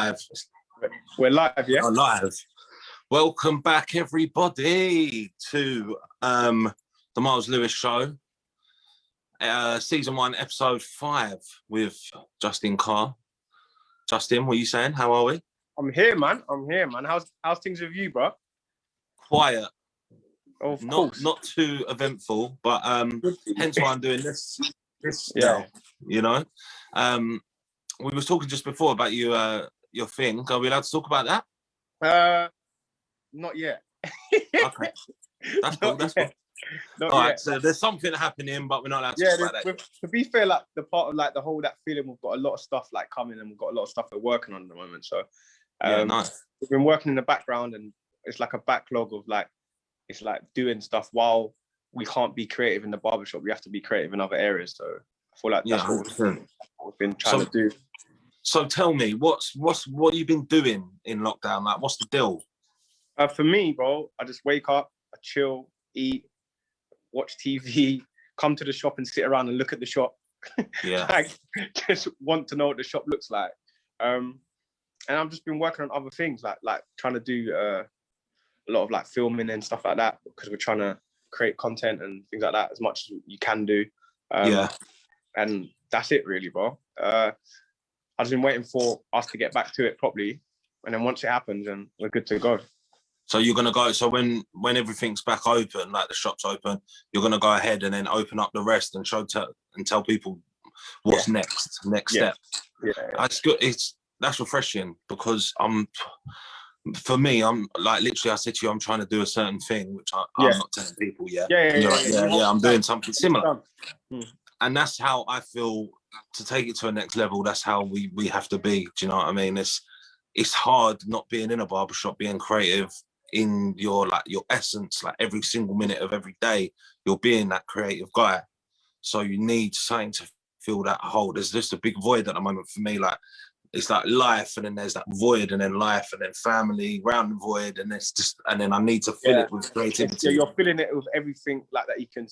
live. We're live, yeah? We're live. Welcome back, everybody, to the Myles Lewis Show. Season 1, episode 5 with Justin Carr. Justin, what are you saying? How are we? I'm here, man. How's things with you, bro? Quiet. Oh, of course. Not too eventful, but hence why I'm doing this Yeah. now, you know? We were talking just before about your thing. Are we allowed to talk about that? Not yet. Okay. That's cool. All right, so there's something happening, but we're not allowed to talk about that. To be fair, like the part of like the whole that feeling, we've got a lot of stuff like coming, and we've got a lot of stuff we're working on at the moment. So nice. We've been working in the background, and it's like a backlog of like it's like doing stuff while we can't be creative in the barbershop. We have to be creative in other areas. So I feel like that's what we've been trying to do. So tell me, what you been doing in lockdown? Like, what's the deal? For me, bro, I just wake up, I chill, eat, watch TV, come to the shop and sit around and look at the shop. Yeah. Like, just want to know what the shop looks like. And I've just been working on other things, like trying to do a lot of like filming and stuff like that, because we're trying to create content and things like that as much as you can do. And that's it really, bro. I've been waiting for us to get back to it properly. And then once it happens, then we're good to go. So you're going to go, so when everything's back open, like the shop's open, you're going to go ahead and then open up the rest and tell people what's next step. Yeah. That's good. That's refreshing, because for me, I'm like, literally, I said to you, I'm trying to do a certain thing, which I'm not telling people yet. Yeah, I'm doing something similar. And that's how I feel, to take it to a next level. That's how we have to be. Do you know what I mean? It's hard not being in a barbershop, being creative in your essence, like every single minute of every day, you're being that creative guy. So you need something to fill that hole. There's just a big void at the moment for me. Like, it's like life, and then there's that void, and then life, and then family, round the void, and then I need to fill it with creativity. Yeah, you're filling it with everything like that you can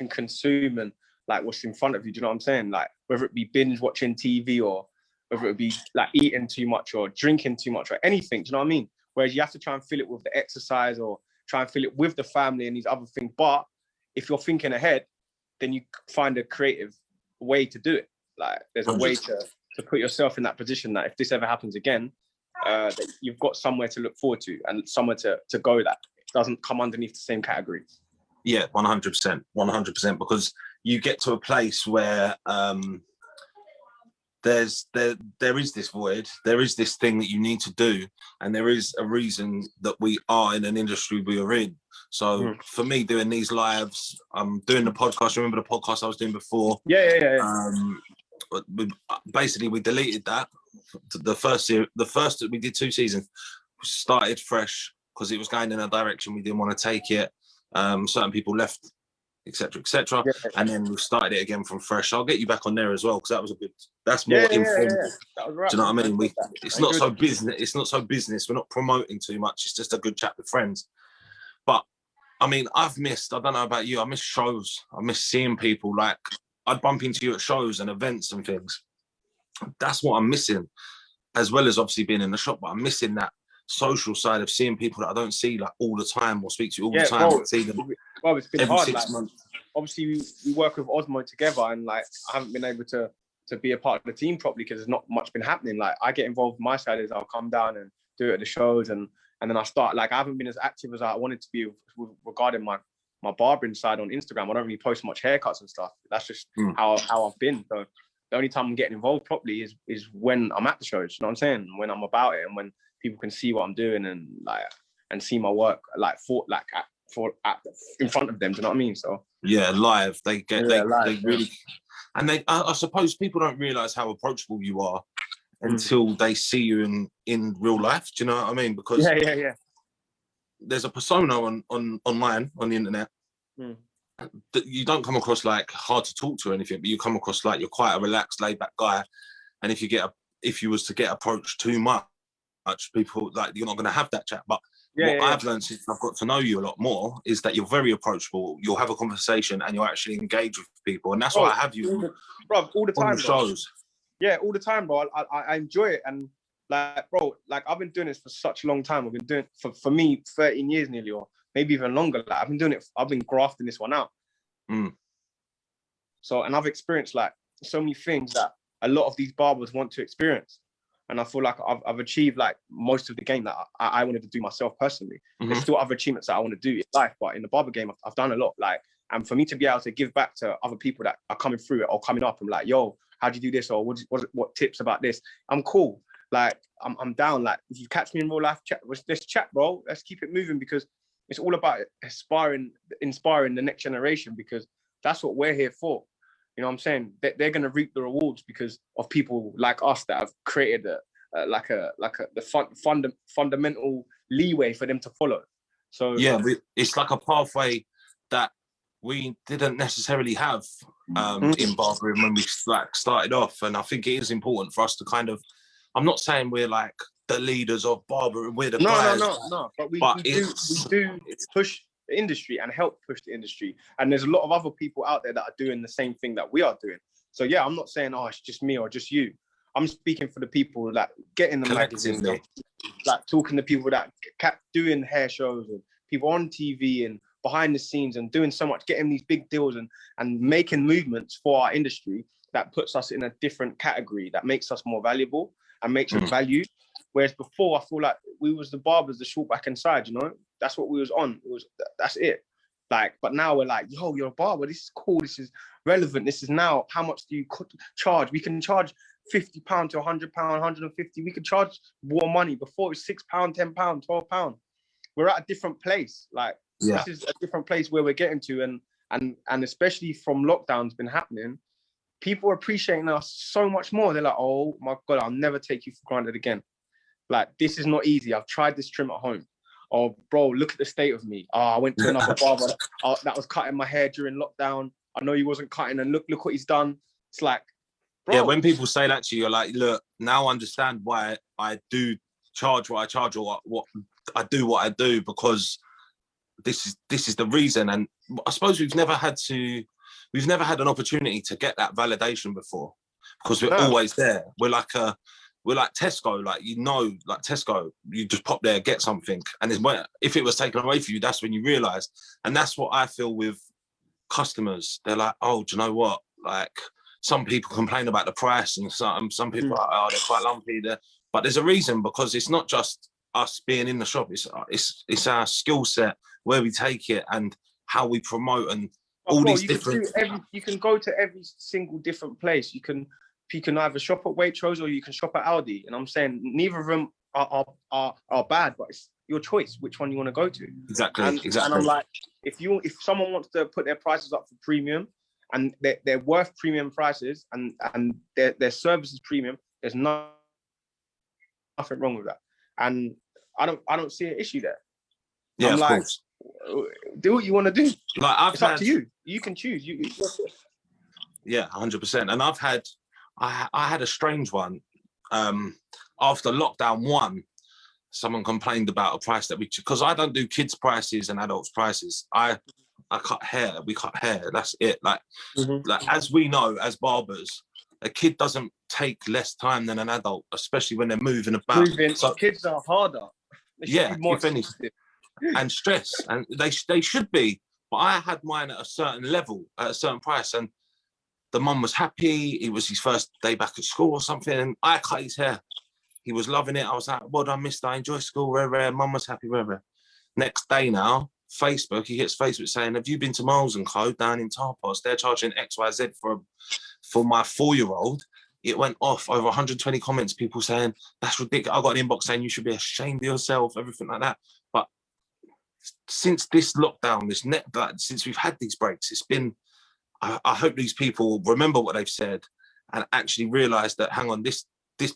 consume, and like what's in front of you. Do you know what I'm saying? Like, whether it be binge watching TV, or whether it be like eating too much or drinking too much or anything. Do you know what I mean? Whereas you have to try and fill it with the exercise, or try and fill it with the family and these other things. But if you're thinking ahead, then you find a creative way to do it. Like, there's a way to put yourself in that position that if this ever happens again, that you've got somewhere to look forward to and somewhere to go that doesn't come underneath the same categories. Yeah, 100%, because you get to a place where there is this void, there is this thing that you need to do, and there is a reason that we are in an industry we are in. So for me, doing these lives, I'm doing the podcast. Remember the podcast I was doing before? Yeah. We deleted that. The first we did 2 seasons, started fresh because it was going in a direction we didn't want to take it. Certain people left, etc. And then we started it again from fresh. I'll get you back on there as well, because that's more informal. That was right. Do you know what I mean? It's not so business. We're not promoting too much. It's just a good chat with friends. But I mean, I don't know about you, I miss shows. I miss seeing people. Like, I'd bump into you at shows and events and things. That's what I'm missing, as well as obviously being in the shop. But I'm missing that social side of seeing people that I don't see like all the time, or speak to all the time. Bro, See them it's been every hard. 6 months. Obviously, we work with Osmo together, and like I haven't been able to be a part of the team properly because there's not much been happening. Like, I get involved with my side is I'll come down and do it at the shows, and then I start, like, I haven't been as active as I wanted to be regarding my barbering side on Instagram. I don't really post much haircuts and stuff. That's just how I've been. So the only time I'm getting involved properly is when I'm at the shows. You know what I'm saying? When I'm about it, and when people can see what I'm doing and see my work in front of them. Do you know what I mean? So yeah, live. They live, really, and I suppose people don't realize how approachable you are until they see you in real life. Do you know what I mean? Because there's a persona online on the internet that you don't come across like hard to talk to or anything, but you come across like you're quite a relaxed, laid back guy. And if you was to get approached too much, people, like, you're not going to have that chat. But I've learned since I've got to know you a lot more is that you're very approachable. You'll have a conversation and you'll actually engage with people, and that's why I have you, all the time, shows. Yeah, all the time, bro. I enjoy it, and Like, bro, like I've been doing this for such a long time. I've been doing it for me 13 years nearly, or maybe even longer. Like I've been doing it. I've been grafting this one out. So, and I've experienced like so many things that a lot of these barbers want to experience. And I feel like I've achieved like most of the game that I wanted to do myself personally. There's still other achievements that I want to do in life, but in the barber game, I've done a lot. Like, and for me to be able to give back to other people that are coming through it or coming up and like, yo, how'd you do this? Or what tips about this? I'm cool. Like, I'm down. Like, if you catch me in real life, let's chat, bro. Let's keep it moving, because it's all about inspiring the next generation, because that's what we're here for. You know what I'm saying? They're going to reap the rewards because of people like us that have created the fundamental leeway for them to follow. So yeah, it's like a pathway that we didn't necessarily have in barbering when we like started off, and I think it is important for us to kind of. I'm not saying we're like the leaders of barbering. We're the guys. No. But we do push the industry and help push the industry. And there's a lot of other people out there that are doing the same thing that we are doing. So yeah, I'm not saying, oh, it's just me or just you. I'm speaking for the people that get in the magazine, like talking to people that doing hair shows and people on TV and behind the scenes and doing so much, getting these big deals and making movements for our industry that puts us in a different category, that makes us more valuable and makes us valued. Whereas before, I feel like we was the barbers, the short back and side, you know? That's what we was on. That's it. Like, but now we're like, yo, you're a barber. This is cool. This is relevant. This is now, how much do you charge? We can charge £50 to £100, 150. We could charge more money. Before it was £6, £10, £12. We're at a different place. Like, this is a different place where we're getting to. And especially from lockdown's been happening, people are appreciating us so much more. They're like, oh my God, I'll never take you for granted again. Like, this is not easy. I've tried this trim at home. Oh, bro, look at the state of me. Oh, I went to another barber that was cutting my hair during lockdown. I know he wasn't cutting, and look what he's done. It's like, bro. Yeah, when people say that to you, you're like, look, now I understand why I do charge what I charge, or what I do, because this is the reason. And I suppose we've never had an opportunity to get that validation before, because we're always there. We're like Tesco, like, you know, like Tesco, you just pop there, get something. And if it was taken away from you, that's when you realise. And that's what I feel with customers. They're like, oh, do you know what? Like, some people complain about the price, and some people are, oh, they're quite lumpy. But there's a reason, because it's not just us being in the shop. It's our skill set, where we take it and how we promote, and all these different. You can go to every single different place. You can either shop at Waitrose or you can shop at Aldi. And I'm saying neither of them are bad, but it's your choice which one you want to go to. Exactly. And I'm like, if someone wants to put their prices up for premium, and they're worth premium prices, and their service is premium, there's nothing wrong with that. And I don't see an issue there. Yeah, I'm of like, course. Do what you want to do. Like, it's up to you. You can choose. Yeah, 100%. And I had a strange one. After lockdown 1, someone complained about a price that because I don't do kids' prices and adults' prices. I cut hair. We cut hair. That's it. Like, like, as we know, as barbers, a kid doesn't take less time than an adult, especially when they're moving about. So kids are harder. Yeah, if anything, and stress, and they should be. But I had mine at a certain level, at a certain price, and the mum was happy. It was his first day back at school or something, and I cut his hair. He was loving it. I was like, well done, mister. I enjoy school. Rare. Mum was happy. Rare. Next day now, Facebook, he hits Facebook saying, have you been to Myles & Co. down in Tarpos? They're charging XYZ for my 4-year-old. It went off, over 120 comments, people saying, that's ridiculous. I got an inbox saying you should be ashamed of yourself, everything like that. But since this lockdown, since we've had these breaks, it's been, I hope these people remember what they've said and actually realise that, hang on, this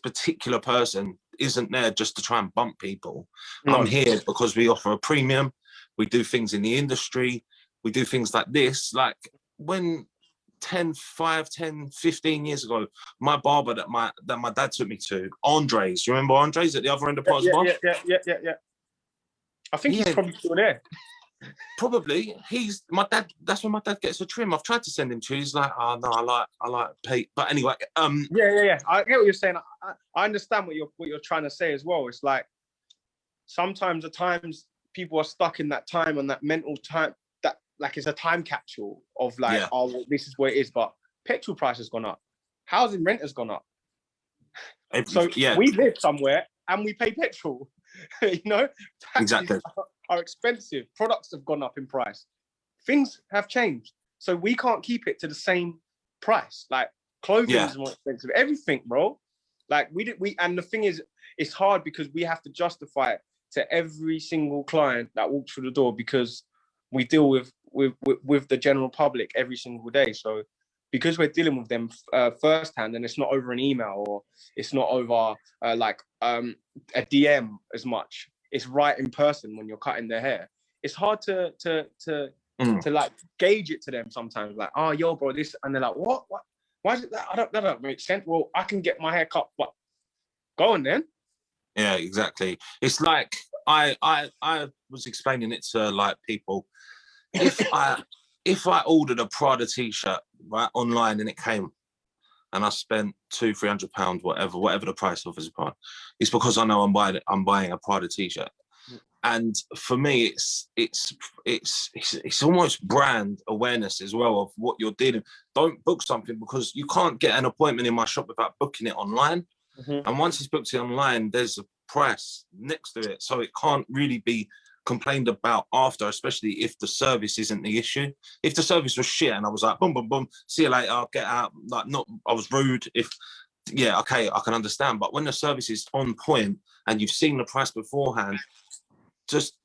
particular person isn't there just to try and bump people. No. I'm here because we offer a premium. We do things in the industry. We do things like this. Like, when 5, 10, 15 years ago, my barber that my dad took me to, Andres, you remember Andres at the other end of Parks Bar? Yeah. I think he's probably still there. Probably. He's my dad. That's when my dad gets a trim. I've tried to send him to. He's like, oh no, I like Pete. But anyway, yeah. I get what you're saying. I understand what you're trying to say as well. It's like sometimes at times people are stuck in that time and that mental time that like it's a time capsule of like, oh, well, this is where it is. But petrol price has gone up, housing rent has gone up. So we live somewhere and we pay petrol. You know, taxes are expensive. Products have gone up in price. Things have changed. So we can't keep it to the same price. Like clothing is more expensive. Everything, bro. Like and the thing is, it's hard because we have to justify it to every single client that walks through the door because we deal with the general public every single day. So because we're dealing with them firsthand, and it's not over an email or it's not over a DM as much. It's right in person when you're cutting their hair. It's hard to like gauge it to them sometimes. Like, oh, yo, bro, this, and they're like, what? Why is it that? That don't make sense. Well, I can get my hair cut, but go on then. Yeah, exactly. It's like I was explaining it to like people. If I ordered a Prada t-shirt right online and it came, and I spent £200-300, whatever the price of is a Prada, it's because I know I'm buying a Prada t-shirt. And for me, it's almost brand awareness as well of what you're dealing. Don't book something because you can't get an appointment in my shop without booking it online. And once it's booked online, there's a price next to it, so it can't really be complained about after, especially if the service isn't the issue. If the service was shit and I was like, boom, boom, boom, see you later, I'll get out, like, not, I was rude, okay, I can understand. But when the service is on point and you've seen the price beforehand, just,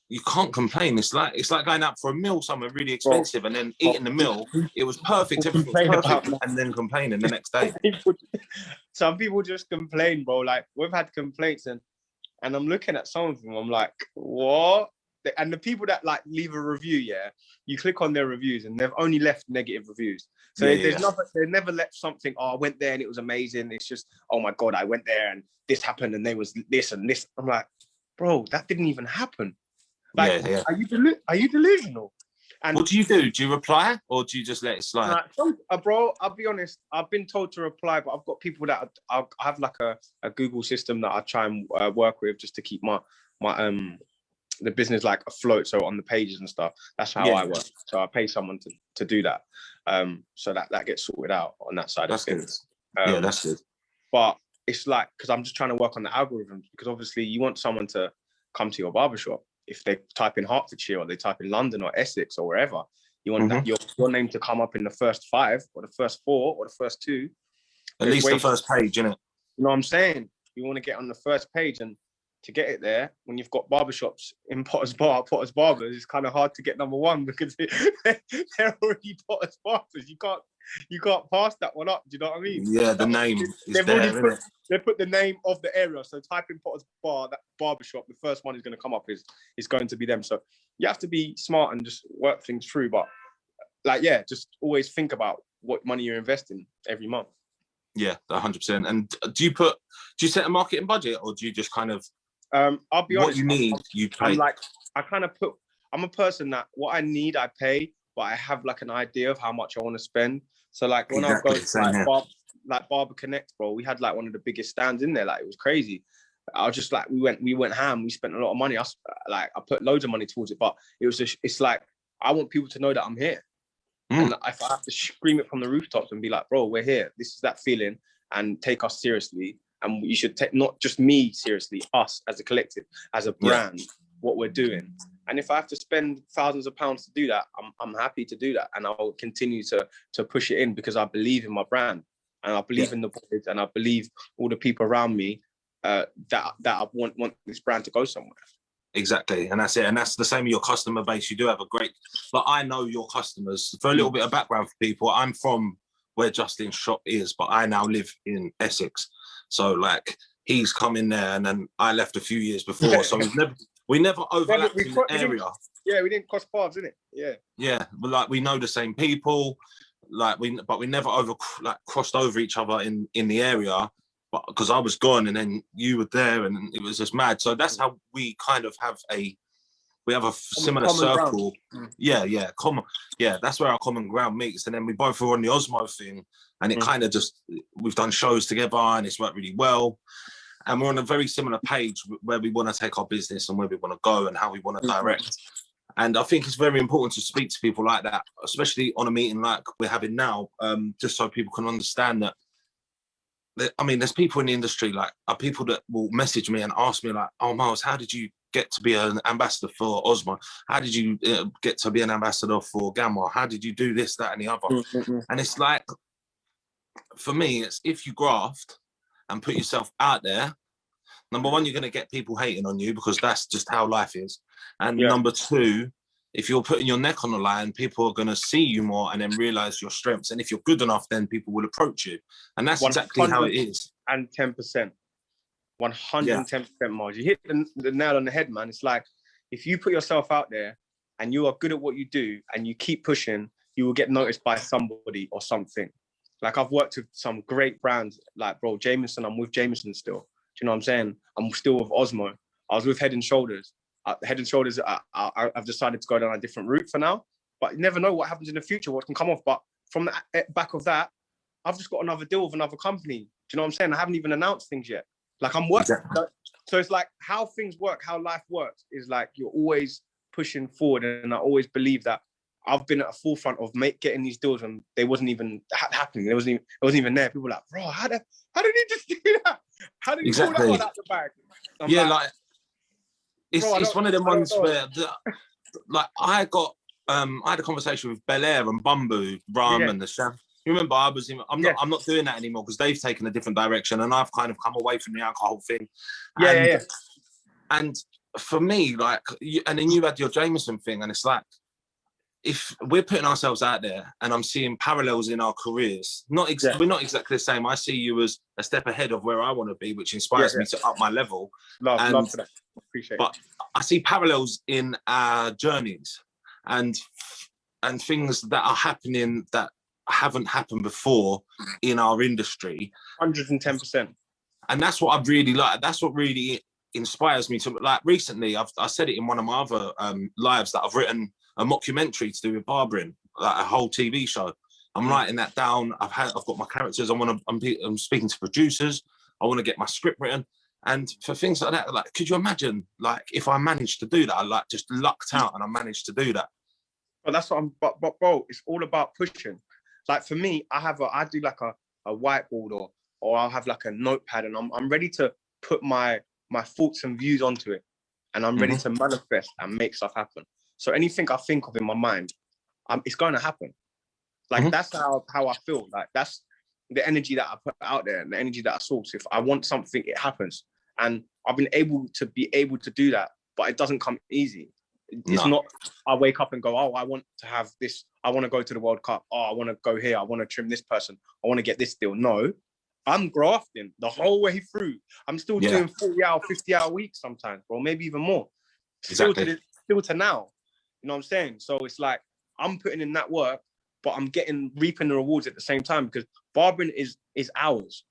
you can't complain. It's like going out for a meal somewhere really expensive and then eating the meal, it was perfect, everything was perfect, and then complaining the next day. Some people just complain, bro. Like, we've had complaints and I'm looking at some of them, I'm like, what? And the people that like leave a review, you click on their reviews and they've only left negative reviews. So there's nothing, they never left something, oh, I went there and it was amazing. It's just, oh my God, I went there and this happened and there was this and this. I'm like, bro, that didn't even happen. Like, are you delusional? And what do you do? Do you reply or do you just let it slide? Bro, I'll be honest. I've been told to reply, but I've got people that I have like a Google system that I try and work with just to keep my the business like afloat. So on the pages and stuff, that's how I work. So I pay someone to do that. So that gets sorted out on that side of things. That's good. But it's like, because I'm just trying to work on the algorithms, because obviously you want someone to come to your barbershop. If they type in Hertfordshire or they type in London or Essex or wherever, you want that, your name to come up in the first 5 or the first 4 or the first 2. At least the first page, innit? You know what I'm saying? You want to get on the first page, and to get it there, when you've got barbershops in Potter's Barbers, it's kind of hard to get number 1 because they're already Potter's Barbers. You can't pass that one up. Do you know what I mean? Yeah, the name is there, they put the name of the area. So type in Potter's Bar, that barbershop, the first one is going to come up is going to be them. So you have to be smart and just work things through. But like, just always think about what money you're investing every month. Yeah, 100%. And do you set a marketing budget, or do you just kind of, I'll be honest, what you need, you pay? I'm a person that what I need, I pay, but I have like an idea of how much I want to spend. So like when I go to like Barber Connect, bro, we had like one of the biggest stands in there. Like, it was crazy. I was just like, we went ham. We spent a lot of money. I put loads of money towards it, but it's like, I want people to know that I'm here. And if I have to scream it from the rooftops and be like, bro, we're here. This is that feeling, and take us seriously. And you should take not just me seriously, us as a collective, as a brand, what we're doing. And if I have to spend thousands of pounds to do that, I'm happy to do that. And I'll continue to push it in, because I believe in my brand, and I believe in the boys, and I believe all the people around me that I want this brand to go somewhere. Exactly. And that's it. And that's the same with your customer base. You do have a great, but I know your customers. For a little bit of background for people, I'm from where Justin's shop is, but I now live in Essex. So like, he's come in there, and then I left a few years before. So we never overlapped in the area. We didn't cross paths, innit? Yeah. But like, we know the same people, like but we never crossed over each other in the area. But because I was gone and then you were there, and it was just mad. So that's how we kind of have a we have a similar circle. Common. Yeah, that's where our common ground meets. And then we both were on the Osmo thing, and it kind of just, we've done shows together and it's worked really well. And we're on a very similar page where we want to take our business and where we want to go and how we want to direct. And I think it's very important to speak to people like that, especially on a meeting like we're having now, just so people can understand that. I mean, there's people in the industry, like, are people that will message me and ask me, like, oh, Myles, how did you get to be an ambassador for Osmo? How did you get to be an ambassador for Gamma? How did you do this, that, and the other? And it's like, for me, it's if you graft and put yourself out there, number one, you're going to get people hating on you because that's just how life is. And number two, if you're putting your neck on the line, people are going to see you more and then realize your strengths. And if you're good enough, then people will approach you. And that's exactly how it is. And 10%. 110%, Myles. You hit the nail on the head, man. It's like, if you put yourself out there and you are good at what you do and you keep pushing, you will get noticed by somebody or something. Like, I've worked with some great brands, like, bro, Jameson, I'm with Jameson still. Do you know what I'm saying? I'm still with Osmo. I was with Head and Shoulders. Head and Shoulders, I've decided to go down a different route for now, but you never know what happens in the future, what can come off. But from the back of that, I've just got another deal with another company. Do you know what I'm saying? I haven't even announced things yet. Like, I'm working. Exactly. So it's like, how things work, how life works is like, you're always pushing forward. And I always believe that I've been at the forefront of getting these deals and they wasn't even happening. It wasn't even there. People were like, bro, how did he just do that? How did he pull that one out the bag? It's one of them ones where, like, I had a conversation with Bel Air and Bumbu, Ram and the Chef. You remember, I'm not doing that anymore because they've taken a different direction and I've kind of come away from the alcohol thing. And for me, like, and then you had your Jameson thing, and it's like, if we're putting ourselves out there and I'm seeing parallels in our careers, we're not exactly the same. I see you as a step ahead of where I want to be, which inspires me to up my level. Love for that. Appreciate it. But I see parallels in our journeys and things that are happening that haven't happened before in our industry. 110%. And that's what I really like. That's what really inspires me to, like, recently, I said it in one of my other lives, that I've written a mockumentary to do with barbering, like a whole TV show. I'm writing that down. I've got my characters. I'm speaking to producers. I want to get my script written. And for things like that, like, could you imagine, like, if I managed to do that, I like just lucked out and I managed to do that. But that's what but bro, it's all about pushing. Like, for me, I do like a whiteboard or I'll have like a notepad and I'm ready to put my thoughts and views onto it. And I'm ready to manifest and make stuff happen. So anything I think of in my mind, it's going to happen. Like, that's how I feel. Like, that's the energy that I put out there and the energy that I source. If I want something, it happens. And I've been able to do that, but it doesn't come easy. It's not, I wake up and go, oh, I want to have this. I want to go to the World Cup. Oh, I want to go here. I want to trim this person. I want to get this deal. No, I'm grafting the whole way through. I'm still doing 40-hour, 50-hour weeks sometimes, bro, maybe even more. Still to now. You know what I'm saying? So it's like, I'm putting in that work, but I'm reaping the rewards at the same time, because barbering is hours.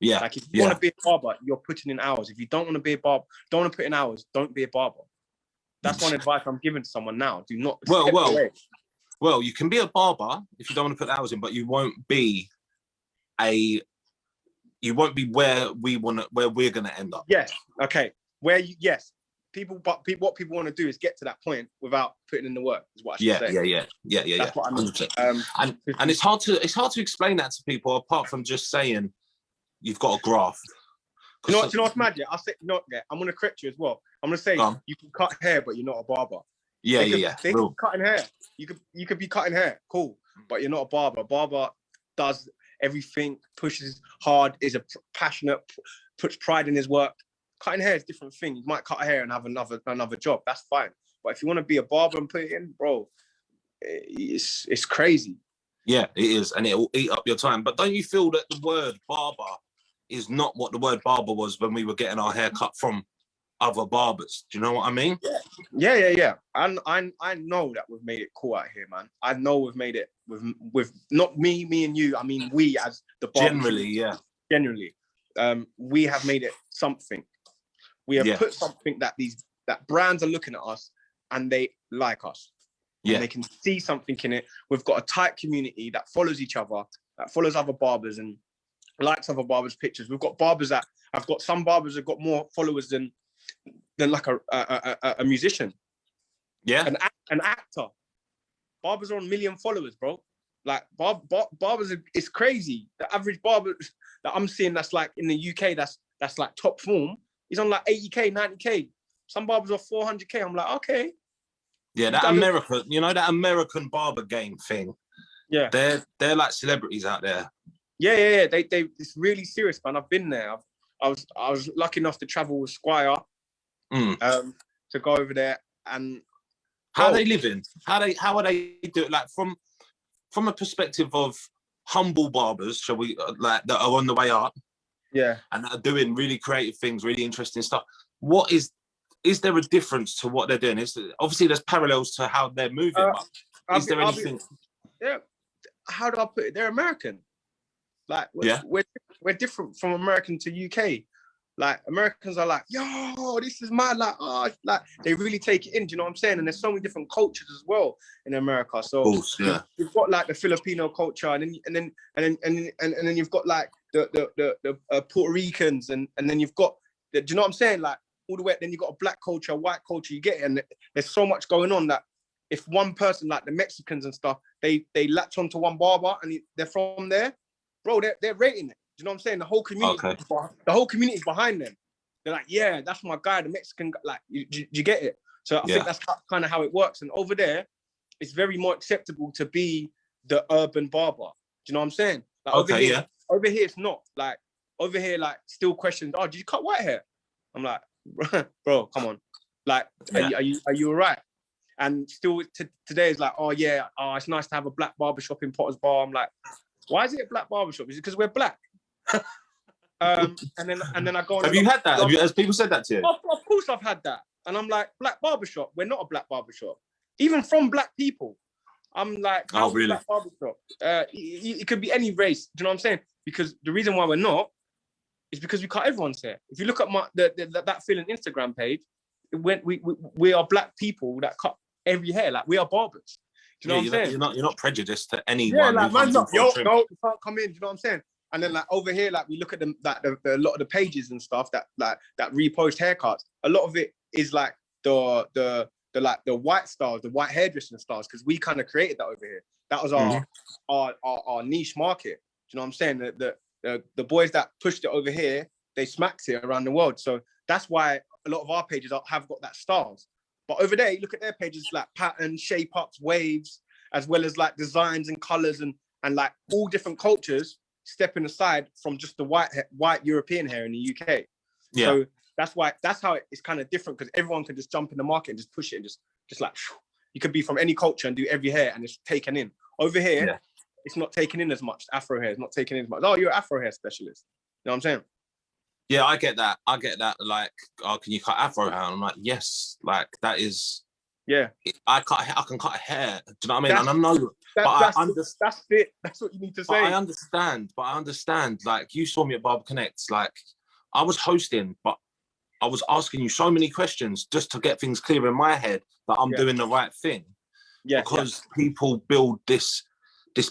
Yeah. Like, if you want to be a barber, you're putting in hours. If you don't want to be a barber, don't want to put in hours, don't be a barber. That's one advice I'm giving to someone now. Do not step away. Well, you can be a barber if you don't want to put hours in, but you won't be where we're gonna end up. Yes. Okay. What people want to do is get to that point without putting in the work, is what I should say. Yeah. That's what I mean. And it's hard to explain that to people, apart from just saying you've got a graft. You know what's magic? I'll say, I'm gonna correct you as well. I'm gonna say you can cut hair, but you're not a barber. Yeah. They can cutting hair. You could be cutting hair, cool, but you're not a barber. Barber does everything, pushes hard, is a passionate, puts pride in his work. Cutting hair is a different thing. You might cut hair and have another job. That's fine. But if you want to be a barber and put it in, bro, it's crazy. Yeah, it is, and it will eat up your time. But don't you feel that the word barber is not what the word barber was when we were getting our hair cut from other barbers? Do you know what I mean? Yeah. And I know that we've made it cool out here, man. I know we've made it with not me and you. I mean, we as the barbers. Generally, we have made it something. We have put something that brands are looking at us and they like us. Yeah. And they can see something in it. We've got a tight community that follows each other, that follows other barbers and likes other barbers' pictures. We've got barbers that I've got some barbers that got more followers than like a musician. Yeah. An actor. Barbers are on 1 million followers, bro. Like barbers, it's crazy. The average barber that I'm seeing that's like in the UK, that's like top form, is on like 80k, 90k. Some barbers are 400k. I'm like, okay. Yeah, that American, you know, that American barber game thing. Yeah, they're like celebrities out there. Yeah. They it's really serious, man. I've been there. I was lucky enough to travel with Squire, to go over there. And how are they living? How are they doing? Like from a perspective of humble barbers, shall we, like, that are on the way up, and that are doing really creative things, really interesting stuff. What is there a difference to what they're doing? Obviously there's parallels to how they're moving, but is there anything? How do I put it? They're American. Like we're different from American to UK. Like Americans are like, yo, this is mad. Like, oh, like they really take it in. Do you know what I'm saying? And there's so many different cultures as well in America. So of course, you've got like the Filipino culture, and then you've got like the Puerto Ricans, and then you've got do you know what I'm saying? Like all the way. Then you've got a black culture, white culture. You get it, and there's so much going on that if one person, like the Mexicans and stuff, they latch onto one barber and they're from there, bro, they're rating it. Do you know what I'm saying? The whole community is behind them. They're like, yeah, that's my guy, the Mexican guy. Like, you get it? So I think that's kind of how it works. And over there, it's very more acceptable to be the urban barber. Do you know what I'm saying? Like, over here, it's not. Like, over here, like, still questions, oh, did you cut white hair? I'm like, bro, come on. Like, are you all right? And still today is like, it's nice to have a black barbershop in Potter's Bar. I'm like, why is it a black barbershop? Is it because we're black? And then I go on. Have you had that? Has people said that to you? Of course I've had that. And I'm like, black barbershop? We're not a black barbershop. Even from black people. I'm like, oh, really? Black barbershop? It could be any race. Do you know what I'm saying? Because the reason why we're not is because we cut everyone's hair. If you look at that Phil and Instagram page, we are black people that cut every hair. Like, we are barbers. Do you know what I'm saying? You're not prejudiced to anyone. Yeah, like, man's not, no, you can't come in. Do you know what I'm saying? And then, like, over here, like, we look at them, like a lot of the pages and stuff that repost haircuts. A lot of it is like the white styles, the white hairdressing styles, because we kind of created that over here. That was our niche market. Do you know what I'm saying? The boys that pushed it over here, they smacked it around the world. So that's why a lot of our pages have got that styles. But over there, you look at their pages, like patterns, shape ups, waves, as well as like designs and colors and like all different cultures stepping aside from just the white European hair in the UK. Yeah. So that's how it's kind of different, because everyone can just jump in the market and just push it and just like, you could be from any culture and do every hair and it's taken in. Over here, it's not taken in as much. Afro hair is not taken in as much. Oh, you're an Afro hair specialist. You know what I'm saying? Yeah, I get that. Like, oh, can you cut Afro hair? And I'm like, yes. Like, that is. Yeah. I can cut hair. Do you know what I mean? And I know. That's it. That's what you need to say. I understand. Like, you saw me at Barber Connect. Like, I was hosting, but I was asking you so many questions just to get things clear in my head that I'm doing the right thing. Yeah. Because people build this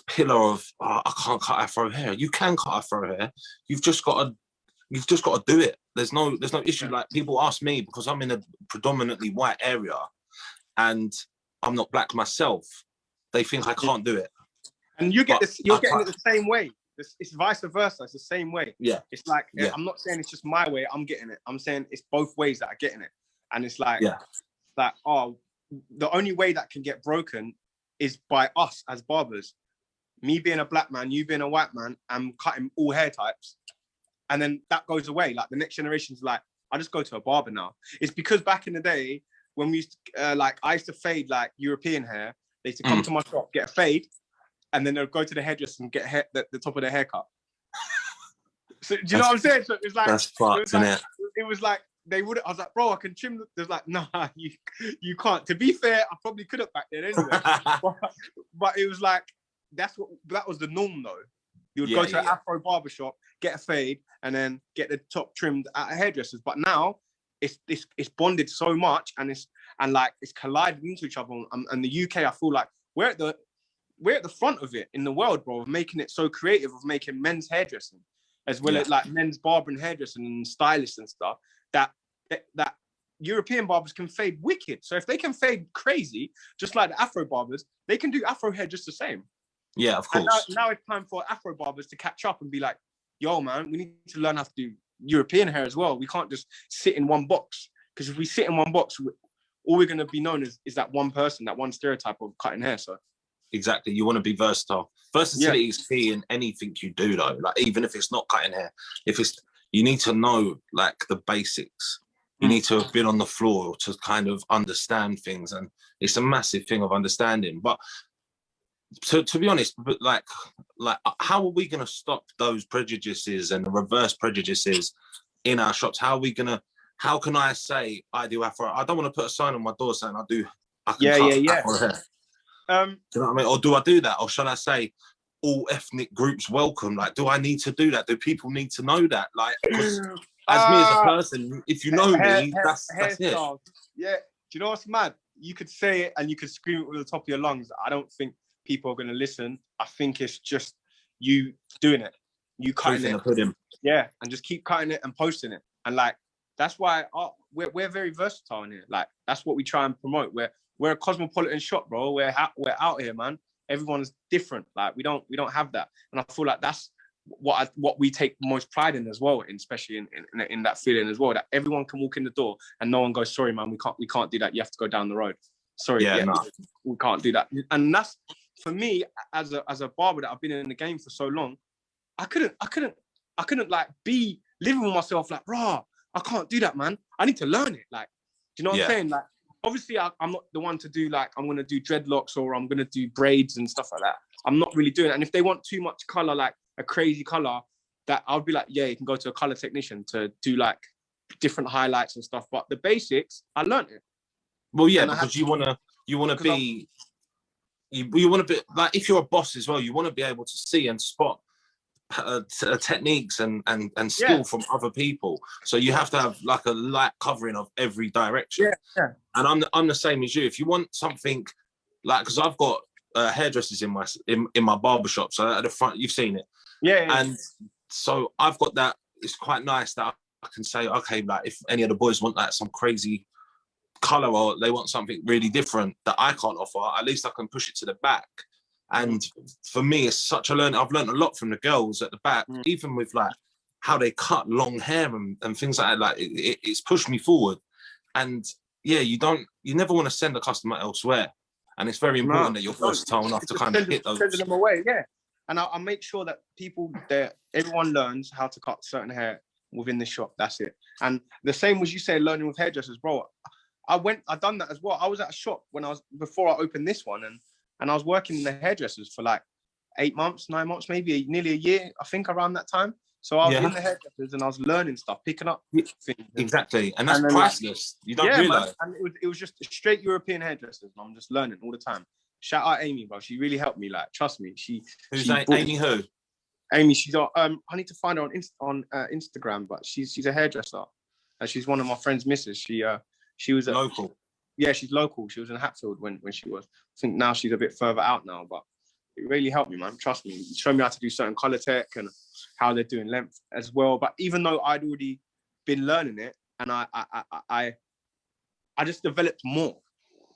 pillar of, I can't cut Afro hair. You can cut Afro hair. You've just got to do it. There's no issue. Like, people ask me, because I'm in a predominantly white area and I'm not black myself, they think I can't do it. And you're getting it the same way. It's vice versa. It's the same way. Yeah. It's like, I'm not saying it's just my way, I'm getting it. I'm saying it's both ways that are getting it. And it's like, the only way that can get broken is by us as barbers. Me being a black man, you being a white man, and cutting all hair types. And then that goes away. Like, the next generation's like, I just go to a barber now. It's because back in the day, when we used to, I used to fade like European hair. They used to come to my shop, get a fade, and then they'll go to the hairdresser and get the top of their haircut. So do you know what I'm saying? So it was like, that's fucked, isn't it? It was like they would. I was like, bro, I can trim. They're like, nah, you can't. To be fair, I probably could have back then anyway. but it was like that was the norm though. You would go to an Afro barbershop, get a fade, and then get the top trimmed at a hairdresser's. But now it's bonded so much, and and like it's colliding into each other. And the UK, I feel like we're at the front of it in the world, bro, of making it so creative, of making men's hairdressing as well as like men's barbering, hairdressing and stylists and stuff, that European barbers can fade wicked. So if they can fade crazy, just like the Afro barbers, they can do Afro hair just the same. Yeah, of course. And now it's time for Afro barbers to catch up and be like, yo, man, we need to learn how to do European hair as well. We can't just sit in one box, because if we sit in one box, all we're going to be known as is that one person, that one stereotype of cutting hair. So exactly, you want to be versatile. Versatility is key in anything you do, though. Like, even if it's not cutting hair, you need to know like the basics. You need to have been on the floor to kind of understand things, and it's a massive thing of understanding. But to be honest, but like how are we going to stop those prejudices and the reverse prejudices in our shops? How can I say I do Afro? I don't want to put a sign on my door saying I can cut Afro hair. Do you know what I mean? Or do I do that? Or should I say all ethnic groups welcome? Like, do I need to do that? Do people need to know that? Like, as me as a person, if you know me, that's it. Yeah. Do you know what's mad? You could say it and you could scream it with the top of your lungs. I don't think people are going to listen. I think it's just you doing it. You cutting it. Yeah. And just keep cutting it and posting it. And like, that's why we're very versatile in here. Like, that's what we try and promote. We're a cosmopolitan shop, bro. We're out here, man. Everyone's different. Like, we don't have that. And I feel like that's what we take most pride in as well, especially in that feeling as well, that everyone can walk in the door and no one goes, sorry, man, we can't do that. You have to go down the road. Sorry, we can't do that. And that's, for me, as a barber that I've been in the game for so long, I couldn't like be living with myself like, rah, I can't do that, man. I need to learn it. Like, do you know what I'm saying? Like, obviously, I'm not the one to do like, I'm going to do dreadlocks or I'm going to do braids and stuff like that. I'm not really doing it. And if they want too much color, like a crazy color, that I'll be like, yeah, you can go to a color technician to do like different highlights and stuff. But the basics, I learned it. Well, yeah, because you want to be like, if you're a boss as well, you want to be able to see and spot techniques and skill from other people. So you have to have like a light covering of every direction. Yeah. And I'm the same as you. If you want something like, because I've got hairdressers in my barbershop, so at the front, you've seen it. Yeah. And so I've got that. It's quite nice that I can say, okay, like if any of the boys want like some crazy color or they want something really different that I can't offer, at least I can push it to the back. And for me, it's such a learning. I've learned a lot from the girls at the back, even with like how they cut long hair and things like that. Like it's pushed me forward. And yeah, you never want to send a customer elsewhere. And it's very important that you're versatile enough to kind of hit those. Send them away, yeah. And I'll make sure that everyone learns how to cut certain hair within the shop. That's it. And the same as you say, learning with hairdressers, bro. I've done that as well. I was at a shop before I opened this one, and I was working in the hairdressers for like 8 months, 9 months, maybe nearly a year, I think, around that time. So I was in the hairdressers and I was learning stuff, picking up things. Exactly. And that's priceless. You don't realise. And it was just straight European hairdressers, and I'm just learning all the time. Shout out Amy, bro. She really helped me. Like, trust me. Amy who? Amy, she's I need to find her on Instagram, but she's a hairdresser. She's one of my friend's missus. She was local. Yeah, she's local. She was in Hatfield when she was. I think now she's a bit further out now, but it really helped me, man. Trust me. Showed me how to do certain color tech and how they're doing length as well. But even though I'd already been learning it, and I just developed more.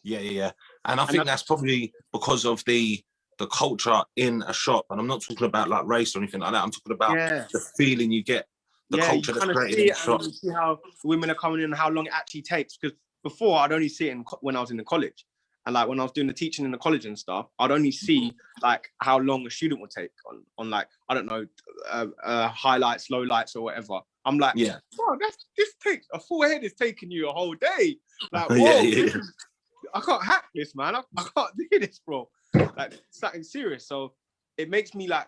Yeah. And I think that's probably because of the culture in a shop. And I'm not talking about like race or anything like that. I'm talking about the feeling you get, the culture that's created in the shop. You see how women are coming in and how long it actually takes. Because before, I'd only see it when I was in the college. And like when I was doing the teaching in the college and stuff, I'd only see like how long a student would take on like, I don't know, highlights, lowlights or whatever. I'm like, bro, this takes a full head is taking you a whole day. Like, whoa, I can't hack this, man. I can't do this, bro. Like, it's something serious. So it makes me like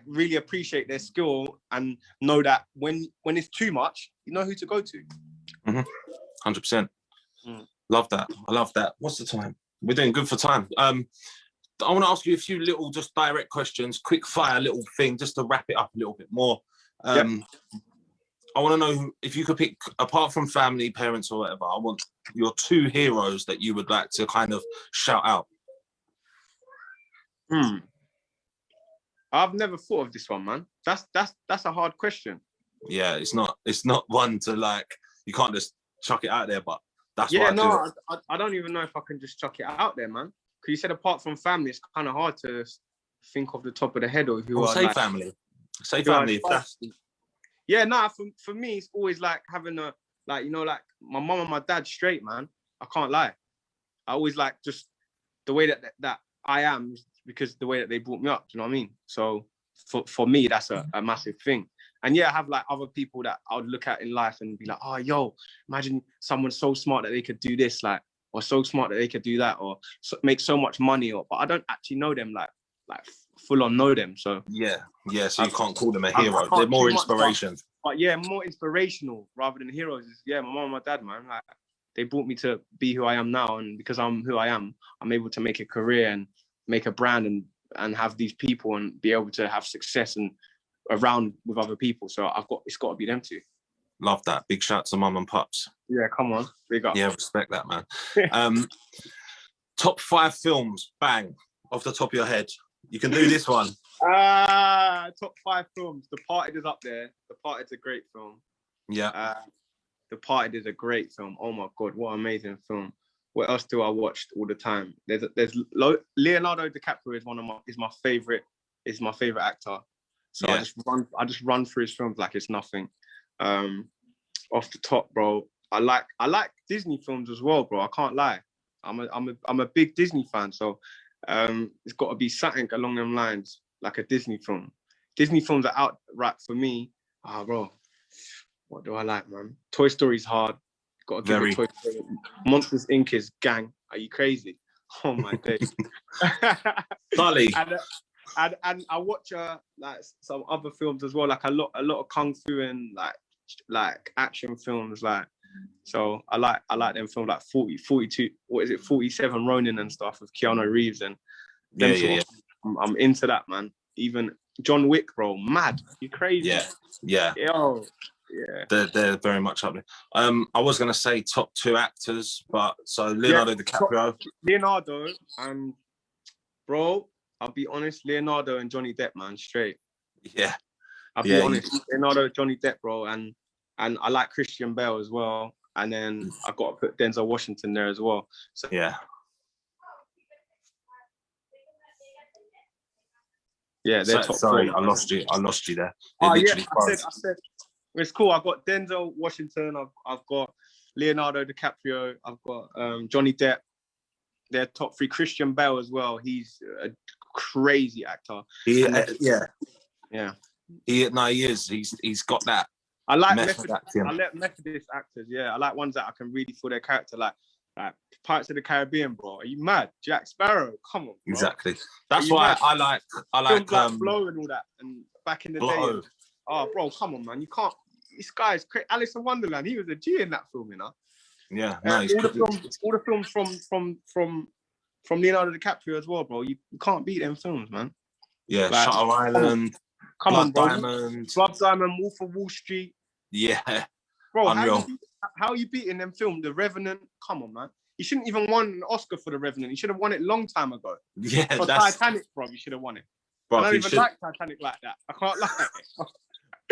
really appreciate their skill and know that when it's too much, you know who to go to. 100%. Love that. I love that. What's the time? We're doing good for time. I want to ask you a few little just direct questions, quick fire little thing, just to wrap it up a little bit more. I want to know if you could pick, apart from family, parents, or whatever. I want your 2 heroes that you would like to kind of shout out. I've never thought of this one, man. That's a hard question. Yeah, it's not one to like. You can't just chuck it out there, but that's yeah. What No, I don't even know if I can just chuck it out there, man. Because you said apart from family, it's kind of hard to think off the top of the head or who are say like, family. Say family. If that's... Yeah, no. For me, it's always like having a like like my mum and my dad straight, man. I can't lie. I always like just the way that I am because the way that they brought me up. Do you know what I mean? So for me, that's a massive thing. And yeah, I have like other people that I would look at in life and be like, oh, yo, imagine someone so smart that they could do this, like, or so smart that they could do that, or make so much money, but I don't actually know them, like full on know them. So yeah. So you can't call them a hero. They're more inspiration. But yeah, more inspirational rather than heroes. My mom and my dad, man. Like they brought me to be who I am now, and because I'm who I am, I'm able to make a career and make a brand and have these people and be able to have success and around with other people. So it's got to be them two. Love that. Big shout to mum and pops. Yeah, come on, big up. Yeah, respect that, man. Top 5 films, bang, off the top of your head. You can do this one. Top 5 films. The Parted is up there. The Parted's a great film. Yeah. The Parted is a great film. Oh my god, what an amazing film. What else do I watch all the time? There's Leonardo DiCaprio is my favorite actor. So yeah. I just run through his films like it's nothing. Off the top, bro, I like Disney films as well, bro. I can't lie. I'm a big Disney fan, so it's got to be something along them lines, like a Disney film. Disney films are outright for me. Bro, what do I like, man? Toy Story's hard. Got to give it Toy Story. Monsters Inc. is gang. Are you crazy? Oh my days. Sully. And I watch like some other films as well, like a lot of kung fu and like action films, like. So I like them films like 42, what is it, 47 Ronin and stuff with Keanu Reeves and them. Yeah. I'm into that, man. Even John Wick, bro, mad. You crazy? Yeah. Yo, yeah. They're very much up there. I was gonna say top 2 actors, but so Leonardo DiCaprio. Leonardo and bro, I'll be honest, Leonardo and Johnny Depp, man, straight. Yeah. I'll be honest, Leonardo, Johnny Depp, bro, and I like Christian Bale as well. And then I've got to put Denzel Washington there as well. So yeah. Yeah, they're top 4. Sorry, I lost you there. I said it's cool. I've got Denzel Washington, I've got Leonardo DiCaprio, I've got Johnny Depp. They're top 3. Christian Bale as well. He's a crazy actor. He is. He's got that. I like Methodist actors. Yeah, I like ones that I can really feel their character. Like Pirates of the Caribbean, bro. Are you mad? Jack Sparrow. Come on, bro. Exactly. That's why I like Blow and all that. And back in the day. Oh, bro, come on, man. You can't. This guy's crazy. Alice in Wonderland. He was a G in that film, you know. Yeah. All the films from Leonardo DiCaprio as well, bro. You can't beat them films, man. Yeah. Like, Shutter Island. Come on, bro. Diamond. Blood Diamond. Wolf of Wall Street. Yeah. Bro, how are you beating them film? The Revenant? Come on, man. You shouldn't even won an Oscar for The Revenant. You should have won it a long time ago. Yeah, for Titanic, bro, you should have won it. Bro, I don't even like Titanic like that. I can't like it.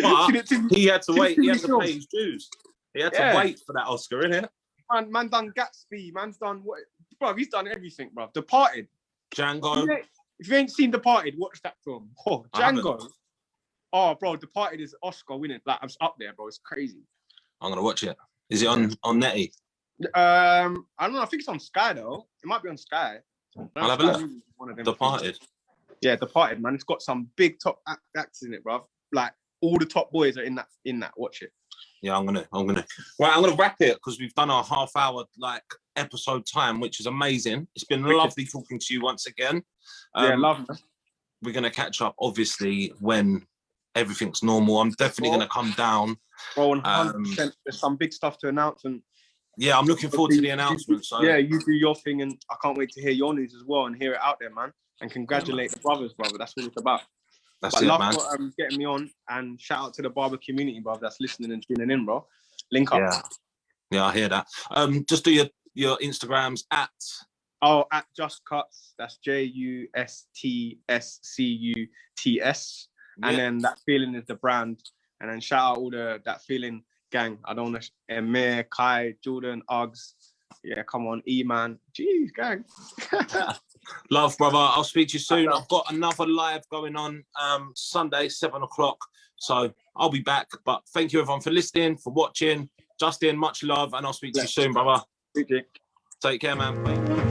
But he had to wait. He had to pay his dues. He had to wait for that Oscar, innit? Man done Gatsby. Man's done what? Bro, he's done everything, bro. Departed. Django. If you ain't seen Departed, watch that film. Oh, Django. Oh, bro, Departed is Oscar winning. Like, I'm up there, bro. It's crazy. I'm gonna watch it. Is it on Netty? I don't know. I think it's on Sky though. It might be on Sky. I'll have a look. Departed. Yeah, Departed, man. It's got some big top actors in it, bro. Like all the top boys are in that. Watch it. Yeah, I'm gonna. Right, I'm gonna wrap it because we've done our half-hour episode time, which is amazing. It's been lovely talking to you once again. Love it. We're gonna catch up, obviously, when everything's normal. I'm definitely gonna come down. Bro, 100%. There's some big stuff to announce, and yeah, I'm looking forward to the announcement. So yeah, you do your thing, and I can't wait to hear your news as well and hear it out there, man. And congratulate the brothers, brother. That's what it's about. That's it, man. For getting me on, and shout out to the barber community, bro, that's listening and tuning in, bro. Link up. Yeah, I hear that. Just do your Instagrams at Just Cuts. That's JUSTSCUTS. And then That Feeling is the brand. And then shout out all the That Feeling gang. I don't know, Emir, Kai, Jordan, Uggs. Yeah, come on, E-Man. Jeez, gang. Love, brother. I'll speak to you soon. I've got another live going on Sunday, 7 o'clock. So I'll be back. But thank you, everyone, for listening, for watching. Justin, much love, and I'll speak to you soon, brother. Take care, man. Bye.